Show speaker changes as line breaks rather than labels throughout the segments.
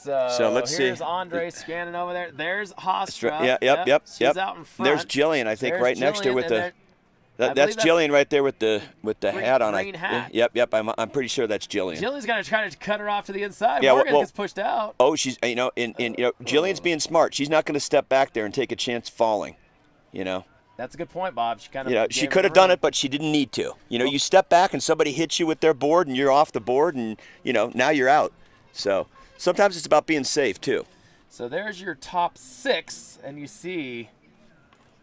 So let's
here's
see.
Andre scanning over there. There's Hostra.
Yeah, yep.
She's out in front.
There's Jillian, I think,
There's
right next to her with
Jillian,
the. That's Jillian right there with the hat on.
Green hat.
Yep. I'm pretty sure that's Jillian.
Jillian's got to try to cut her off to the inside.
Yeah,
Morgan gets pushed out.
Oh, she's Jillian's being smart. She's not going to step back there and take a chance falling.
That's a good point, Bob. She kind of.
She could have done it, but she didn't need to. You step back and somebody hits you with their board, and you're off the board, and now you're out. So sometimes it's about being safe too.
So there's your top 6, and you see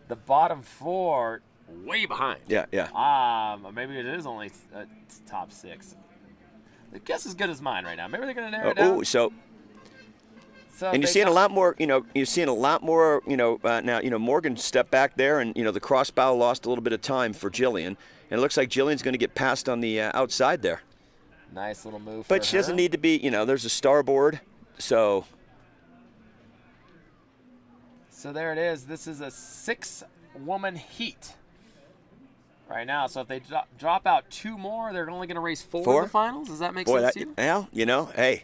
the bottom 4 way behind.
Yeah.
Maybe it is only top 6. The guess is as good as mine right now. Maybe they're going to narrow it
down.
down.
So and you're seeing a lot more. You're seeing a lot more. Now. Morgan stepped back there, and the crossbow lost a little bit of time for Jillian, and it looks like Jillian's going to get passed on the outside there.
Nice little move.
But she doesn't need to be. There's a starboard, so.
So there it is. This is a 6-woman heat right now. So if they drop out 2 more, they're only going to race 4 in the finals. Does that make sense to you?
Yeah, hey.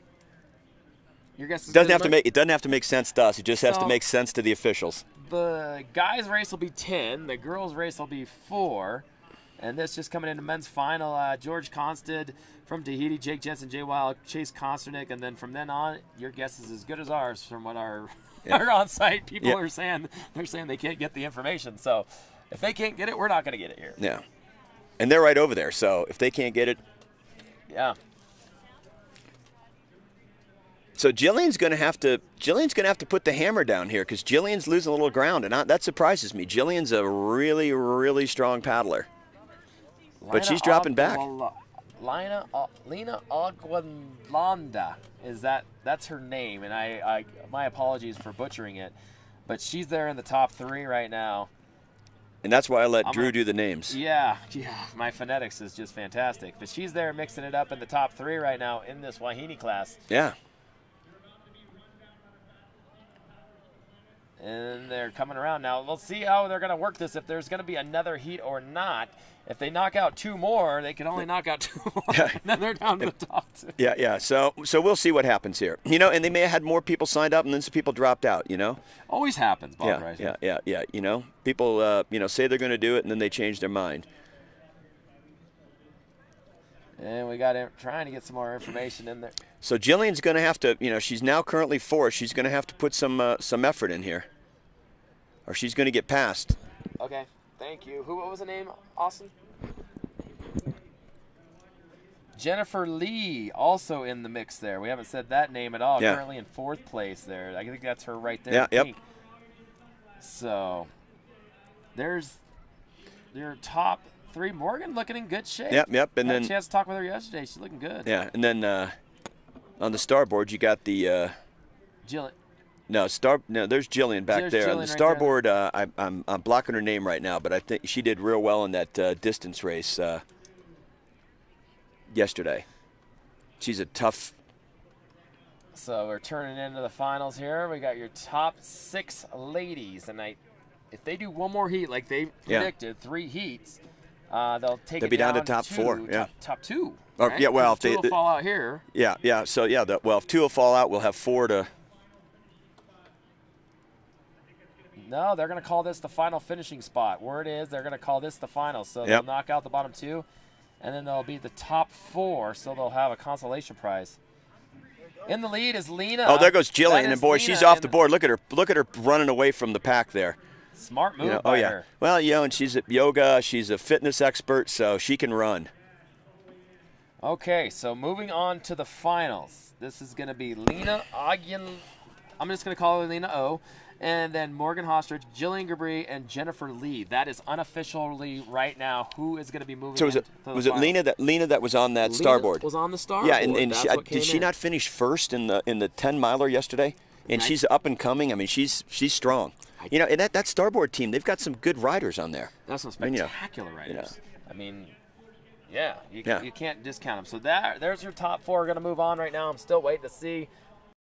Your guess is
doesn't have to make. It doesn't have to make sense to us. It just has to make sense to the officials.
The guys' race will be 10. The girls' race will be 4. And this just coming into men's final. George Constad from Tahiti, Jake Jensen, Jay Wild, Chase Consternick, and then from then on, your guess is as good as ours from what our on-site people are saying. They're saying they can't get the information. So if they can't get it, we're not going to get it here.
Yeah, and they're right over there. So if they can't get it,
yeah.
So Jillian's going to have to put the hammer down here because Jillian's losing a little ground, and that surprises me. Jillian's a really, really strong paddler, but she's dropping back.
Lena Aguilanda that's her name, and I my apologies for butchering it, but she's there in the top 3 right now.
And that's why I let Drew do the names.
Yeah, my phonetics is just fantastic. But she's there mixing it up in the top 3 right now in this Wahine class.
Yeah.
And they're coming around now. We'll see how they're going to work this, if there's going to be another heat or not. If they knock out 2 more, they can only knock out 2 more. Then they're down to the top 2.
Yeah. So we'll see what happens here. And they may have had more people signed up, and then some people dropped out.
Always happens, Bob Rice.
Yeah. People, say they're going to do it, and then they change their mind.
And we got trying to get some more information in there.
So Jillian's going to have to, she's now currently 4th. She's going to have to put some effort in here, or she's going to get passed.
Okay, thank you. What was the name, Austin? Jennifer Lee, also in the mix there. We haven't said that name at all.
Yeah.
Currently in 4th place there. I think that's her right there.
Yeah, yep.
So there's your top 3. Morgan looking in good shape.
Yep. And then
had a chance to talk with her yesterday. She's looking good.
Yeah, and then on the starboard you got the
Jillian.
No, there's Jillian back there. On the starboard, I'm blocking her name right now, but I think she did real well in that distance race yesterday. She's a tough.
So we're turning into the finals here. We got your top 6 ladies, and if they do one more heat like they predicted, 3 heats, they'll
be down to top 4. Yeah,
top 2.
Or,
right?
Yeah, well, if
2 will fall out here.
Yeah. So if 2 will fall out, we'll have 4 to.
No, they're going to call this the final finishing spot. Word is they're going to call this the final. So they'll knock out the bottom 2, and then they'll be the top 4, so they'll have a consolation prize. In the lead is Lena.
Oh, there goes Jillian, and boy,
Lena
she's off the board. Look at her running away from the pack there.
Smart move by her.
Well, and she's at yoga. She's a fitness expert, so she can run.
Okay, so moving on to the finals. This is going to be Lena Aguilin. I'm just going to call her Lena O. And then Morgan Hostrich, Jillian Gabri, and Jennifer Lee. That is unofficially right now who is going to be moving. So
was it Lena that was on that starboard?
Was on the starboard.
Yeah, and did she not finish first in the 10-miler yesterday? And she's up and coming. I mean, she's strong. And that starboard team, they've got some good riders on there.
That's some spectacular riders. I mean, you can't discount them. So there's your top 4 going to move on right now. I'm still waiting to see